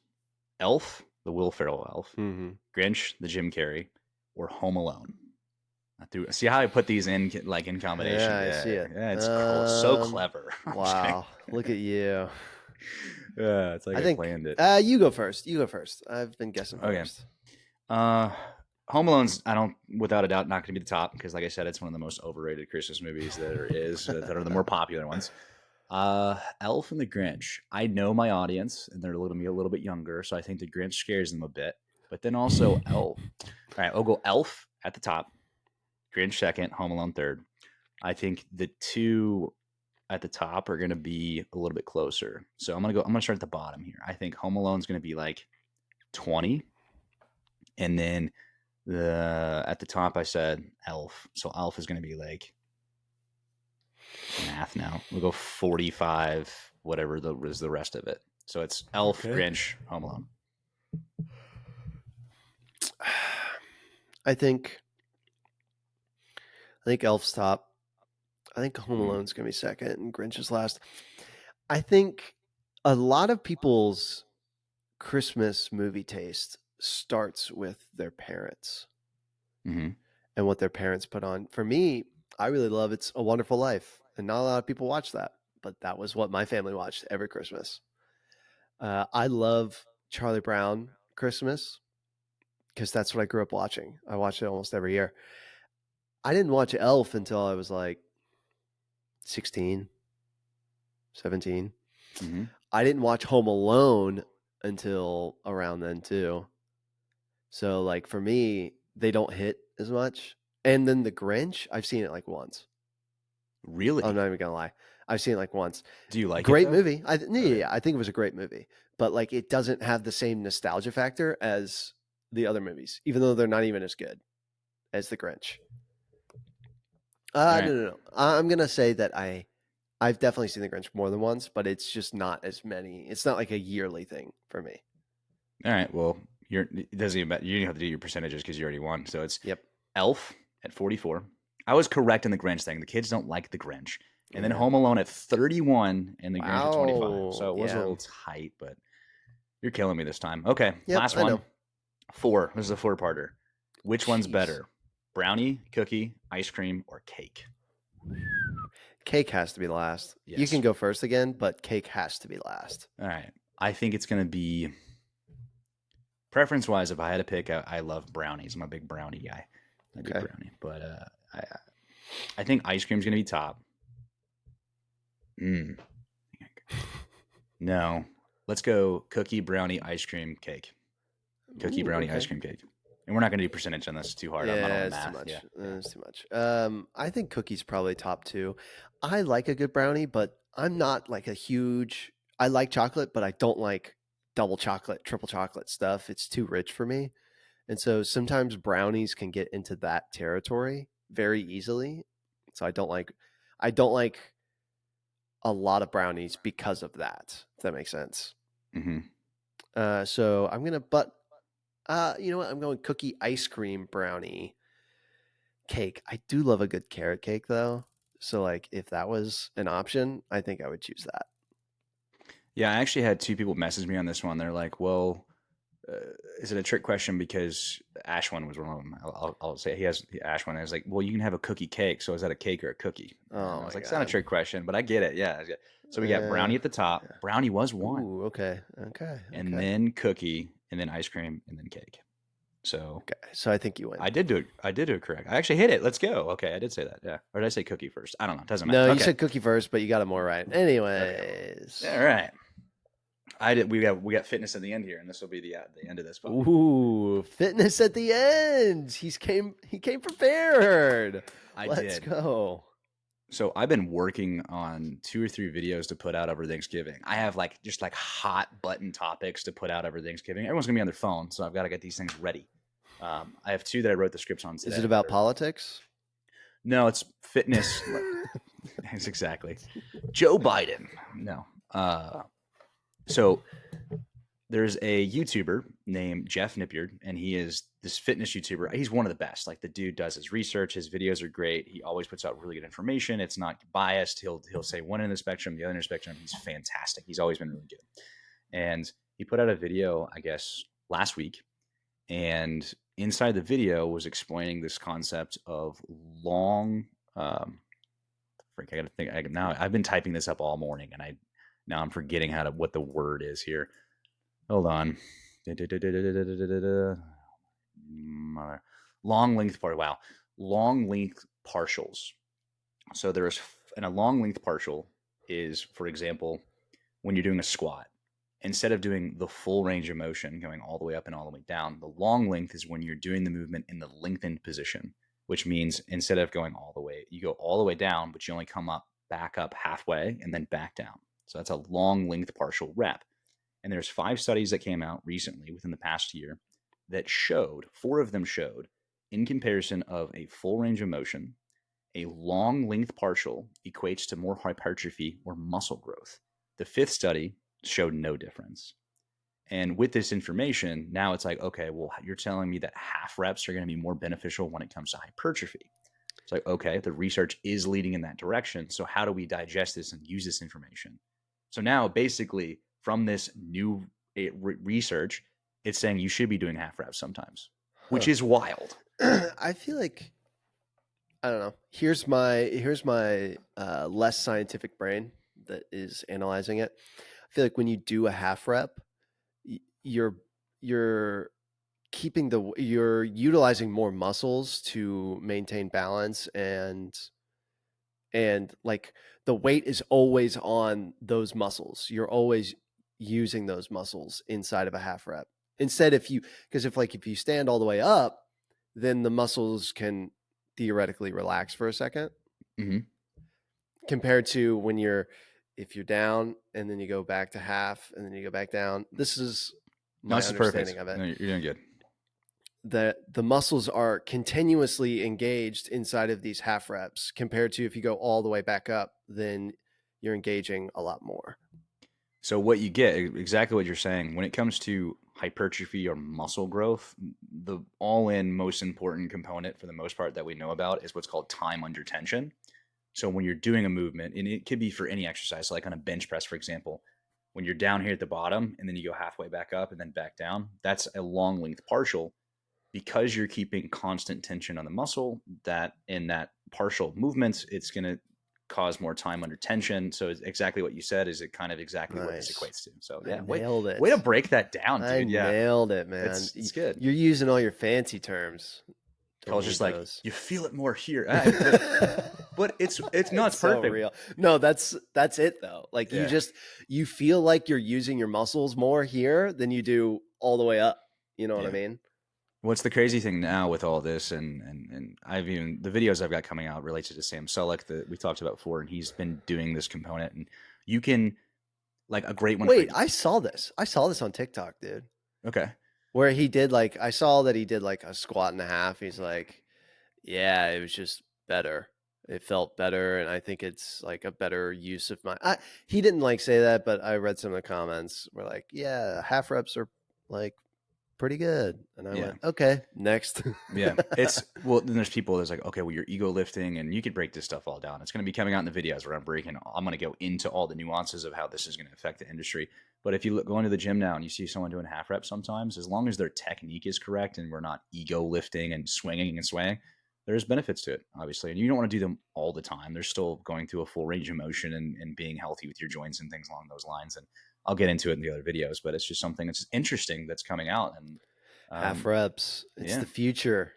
Elf, the Will Ferrell Elf; Mm-hmm. Grinch, the Jim Carrey; or Home Alone. See how I put these in in combination? Yeah, I see it. Yeah, it's so clever. Wow, look at you. Yeah, it's like I I think planned it. you go first. You go first. I've been guessing Okay. first. Home Alone's, I don't, without a doubt, not going to be the top because, like I said, it's one of the most overrated Christmas movies there is. That are the more popular ones. Elf and the Grinch. I know my audience, and they're a little bit younger, so I think the Grinch scares them a bit. But then also Elf. All right, I'll go Elf at the top, Grinch second, Home Alone third. I think the two at the top are going to be a little bit closer. So I'm gonna start at the bottom here. I think Home Alone's going to be like 20, and then at the top I said Elf. So Elf is going to be like, math now. We'll go 45, whatever is the rest of it. So it's Elf, Okay. Grinch, Home Alone. I think Elf's top. I think Home Alone's gonna be second, and Grinch is last. I think a lot of people's Christmas movie taste starts with their parents Mm-hmm. and what their parents put on. For me, I really love It's a Wonderful Life, and not a lot of people watch that, but that was what my family watched every Christmas. I love Charlie Brown Christmas because that's what I grew up watching. I watched it almost every year. I didn't watch Elf until I was like 16, 17. Mm-hmm. I didn't watch Home Alone until around then too. So like for me, they don't hit as much. And then The Grinch, I've seen it like once. I'm Really? not even gonna lie. I've seen it like once. Do you like it Great though? movie. Okay. Yeah, I think it was a great movie, but like it doesn't have the same nostalgia factor as the other movies, even though they're not even as good as The Grinch. All right. No. I'm gonna say that I've definitely seen The Grinch more than once, but it's just not as many. It's not like a yearly thing for me. All right. Well, it doesn't even matter. You don't have to do your percentages because you already won. So it's Yep. Elf at 44. I was correct in the Grinch thing. The kids don't like the Grinch. And then Yeah. Home Alone at 31 and the Grinch at 25. Wow. So it was a Yeah. little tight, but you're killing me this time. Okay. Yep. Last I know. one. 4. This is a 4-parter. Which one's Jeez. better? Brownie, cookie, ice cream, or cake? Cake has to be last. You can Yes. go first again, but cake has to be last. All right. I think it's going to be preference wise. If I had to pick, I love brownies. I'm a big brownie guy. I do Okay. brownie, but I think ice cream's going to be top. Mm, no. Let's go cookie, brownie, ice cream, cake. Cookie, Ooh, brownie, ice okay. cream, cake. And we're not going to do percentage on this too hard. I'm not all Yeah, the it's too math. Yeah. much. Yeah. It's too much. I think cookies probably top two. I like a good brownie, but I'm not like a huge. I like chocolate, but I don't like double chocolate, triple chocolate stuff. It's too rich for me, and so sometimes brownies can get into that territory very easily. So I don't like. I don't like a lot of brownies because of that. If that makes sense. Mm-hmm. So I'm gonna, but you know what? I'm going cookie ice cream brownie cake. I do love a good carrot cake though. So like if that was an option, I think I would choose that. Yeah. I actually had 2 people message me on this one. They're like, well, uh, is it a trick question? Because Ash one was one of them. I'll say he has Ash one. I was like, well, you can have a cookie cake. So is that a cake or a cookie? And Oh I was my like, it's not a god. trick question, but I get it. Yeah. So we got Uh, brownie at the top. Brownie was one, ooh, okay. Okay. and Okay. then cookie, and then ice cream, and then cake. So Okay. So I think you win. I did do it. I did do it correct. I actually hit it. Let's go. Okay, I did say that. Yeah. Or did I say cookie first? I don't know. It doesn't matter. No, you Okay. said cookie first, but you got it more right. Okay. All Anyways. right. I did. We got fitness at the end here, and this will be the end of this puppy. Ooh, fitness at the end. He came prepared. I Let's did. go. So I've been working on 2 or 3 videos to put out over Thanksgiving. I have like just like hot button topics to put out over Thanksgiving. Everyone's gonna be on their phone, so I've got to get these things ready. I have 2 that I wrote the scripts on Is it today. about politics? No, it's fitness. That's exactly Joe Biden. No. So there's a YouTuber named Jeff Nippard, and he is this fitness YouTuber. He's one of the best. Like the dude does his research, his videos are great. He always puts out really good information. It's not biased. He'll say one end of the spectrum, the other end of the spectrum. He's fantastic. He's always been really good. And he put out a video, I guess, last week, and inside the video was explaining this concept of long. Freak, I got to think. Now I've been typing this up all morning, and I'm forgetting what the word is here. Hold on. Long length part. Wow. Long length partials. So there's and a long length partial is, for example, when you're doing a squat. Instead of doing the full range of motion, going all the way up and all the way down, the long length is when you're doing the movement in the lengthened position, which means instead of going all the way, you go all the way down, but you only come back up halfway and then back down. So that's a long length partial rep. And there's 5 studies that came out recently within the past year that showed, 4 of them showed, in comparison of a full range of motion, a long length partial equates to more hypertrophy or muscle growth. The 5th study showed no difference. And with this information, now it's like, okay, well, you're telling me that half reps are going to be more beneficial when it comes to hypertrophy. It's like, okay, the research is leading in that direction. So how do we digest this and use this information? So now, basically, from this new research, it's saying you should be doing half reps sometimes, which Huh. is wild. I feel like I don't know. Here's my less scientific brain that is analyzing it. I feel like when you do a half rep, you're you're you're utilizing more muscles to maintain balance and like the weight is always on those muscles. You're always using those muscles inside of a half rep. Instead, if you stand all the way up, then the muscles can theoretically relax for a second. Mm-hmm. compared to if you're down and then you go back to half and then you go back down. This is No, my this is perfect. understanding of it. No, you're doing good. That the muscles are continuously engaged inside of these half reps compared to if you go all the way back up, then you're engaging a lot more. So what you get, exactly what you're saying, when it comes to hypertrophy or muscle growth, the all-in most important component for the most part that we know about is what's called time under tension. So when you're doing a movement, and it could be for any exercise, like on a bench press, for example, when you're down here at the bottom and then you go halfway back up and then back down, that's a long length partial because you're keeping constant tension on the muscle. That in that partial movements, it's going to cause more time under tension. So it's exactly what you said is it kind of exactly what this Nice. equates to. So I yeah, nailed way to it. break that down, I dude. Yeah, nailed it, man. it's good. You're using all your fancy terms. I was Don't just need like, those. you feel it more here, but it's no, It's it's so perfect. real. No, that's it though. Like Yeah. you feel like you're using your muscles more here than you do all the way up. You know what I Yeah. mean? What's the crazy thing now with all this, and I've even the videos I've got coming out related to Sam Sulek that we talked about before, and he's been doing this component, and you can like a great one for Wait, I saw this. I saw this on TikTok, dude. okay, Where he did like I saw that he did like a squat and a half. He's like, yeah, it was just better. It felt better, and I think it's like a better use of he didn't like say that, but I read some of the comments were like, yeah, half reps are like pretty good. And I yeah, went, okay, next. yeah. It's well, then there's people that's like, okay, well, you're ego lifting, and you could break this stuff all down. It's going to be coming out in the videos where I'm going to go into all the nuances of how this is going to affect the industry. But if you go into the gym now and you see someone doing half reps, sometimes as long as their technique is correct and we're not ego lifting and swinging and swaying, there's benefits to it, obviously. And you don't want to do them all the time. They're still going through a full range of motion and being healthy with your joints and things along those lines. And I'll get into it in the other videos, but it's just something that's interesting that's coming out. And Half reps. It's yeah, the future.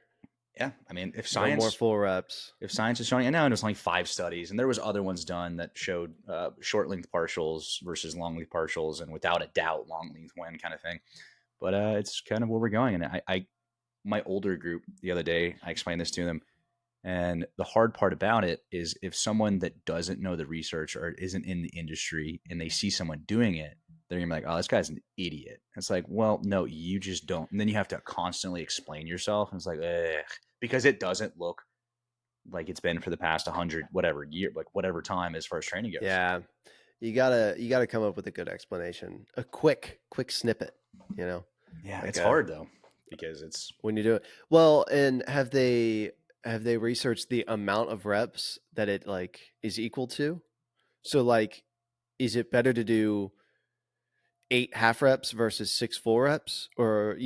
yeah. I mean, No more full reps. if science is showing, and now it was only 5 studies, and there was other ones done that showed short length partials versus long length partials, and without a doubt, long length win kind of thing. But it's kind of where we're going. And my older group the other day, I explained this to them. And the hard part about it is if someone that doesn't know the research or isn't in the industry and they see someone doing it, they're gonna be like, "Oh, this guy's an idiot." It's like, well, no, you just don't. And then you have to constantly explain yourself, and it's like, ugh, because it doesn't look like it's been for the past 100 whatever year, like whatever time as far as training goes. Yeah. You gotta come up with a good explanation. A quick snippet, you know. Yeah, Like it's hard though because it's when you do it. Well, and have they researched the amount of reps that it like is equal to? So like is it better to do 8 half reps versus 6 full reps? Or,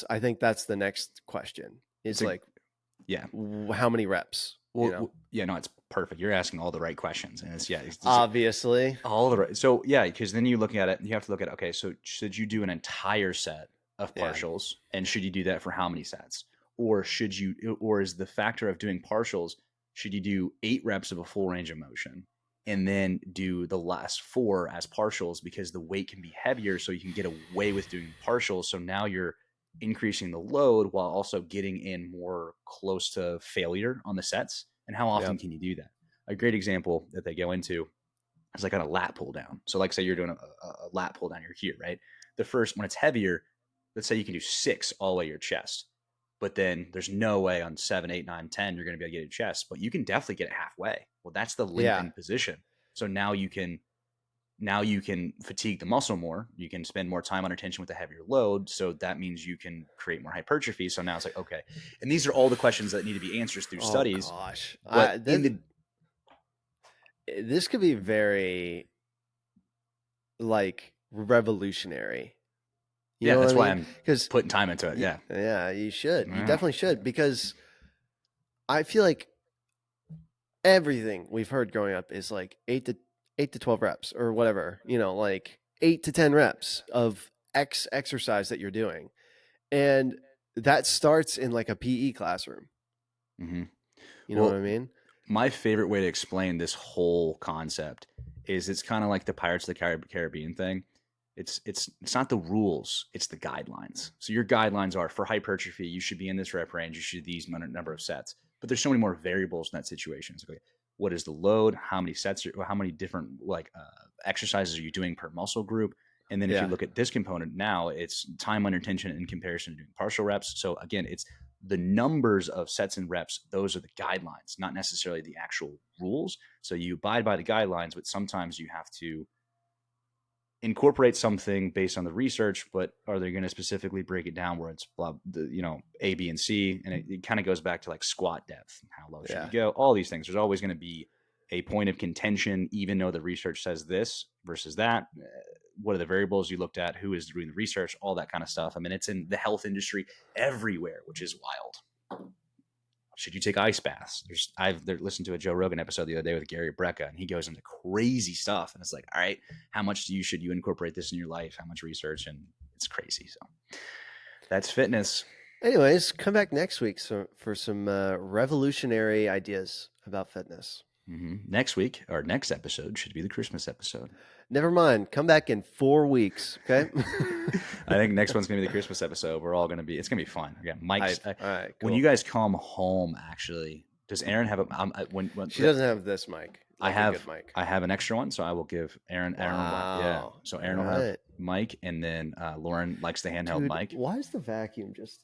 I think that's the next question. it's Is a like yeah. how many reps, Yeah, no, it's perfect. You're asking all the right questions, and it's Obviously. all the right. So yeah, because then you looking at it, you have to look at okay. So should you do an entire set of Yeah. partials, and should you do that for how many sets, or should you, or is the factor of doing partials? Should you do 8 reps of a full range of motion, and then do the last 4 as partials because the weight can be heavier, so you can get away with doing partials. So now you're increasing the load while also getting in more close to failure on the sets. And how often Yep. can you do that? A great example that they go into is like on a lat pull down. So like say you're doing a lat pull down, you're here, right? The first, when it's heavier, let's say you can do 6 all the way your chest, but then there's no way on 7, 8, 9, 10 you're going to be able to get your chest, but you can definitely get it halfway. Well, that's the Yeah. lengthened position. So now you can fatigue the muscle more. You can spend more time under tension with a heavier load. So that means you can create more hypertrophy. So now it's like, okay. And these are all the questions that need to be answered through Oh studies. gosh. But This could be very like revolutionary. You know that's what I why mean? I'm Because putting time into it. Yeah. yeah, you should. You Yeah. definitely should, because I feel like everything we've heard growing up is like 8 to 12 reps or whatever, like 8 to 10 reps of X exercise that you're doing. And that starts in like a PE classroom. Mm-hmm. You know what Well, I mean? my favorite way to explain this whole concept is it's kind of like the Pirates of the Caribbean thing. It's not the rules, it's the guidelines. So your guidelines are for hypertrophy, you should be in this rep range, you should do these number of sets. But there's so many more variables in that situation. It's okay, what is the load, how many sets, or how many different exercises are you doing per muscle group. And then if you Yeah. look at this component now, it's time under tension in comparison to doing partial reps. So again, it's the numbers of sets and reps. Those are the guidelines, not necessarily the actual rules. So you abide by the guidelines, but sometimes you have to incorporate something based on the research, but are they going to specifically break it down where it's blah, A, B, and C? And it kind of goes back to like squat depth. How low should Yeah. you go? All these things. There's always going to be a point of contention, even though the research says this versus that. What are the variables you looked at? Who is doing the research? All that kind of stuff. I mean, it's in the health industry everywhere, which is wild. Should you take ice baths? I've listened to a Joe Rogan episode the other day with Gary Brecka, and he goes into crazy stuff. And it's like, all right, how much should you incorporate this in your life? How much research? And it's crazy. So that's fitness. Anyways, come back next week for some revolutionary ideas about fitness. Next week, our next episode should be the Christmas episode. Never mind. Come back in 4 weeks. Okay. I think next one's gonna be the Christmas episode. It's gonna be fun. Again, Mike's. All right. Cool. When you guys come home, actually, does Aaron have a? When she doesn't have this mic. Like I have an extra one, so I will give Aaron. Wow. Yeah. So Aaron will have Mike, and then Lauren likes the handheld mic. Why is the vacuum just?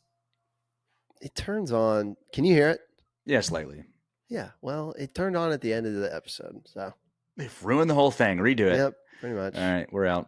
It turns on. Can you hear it? Yeah, slightly. Yeah. Well, it turned on at the end of the episode, so they've ruined the whole thing. Redo it. Yep. Pretty much. All right, we're out.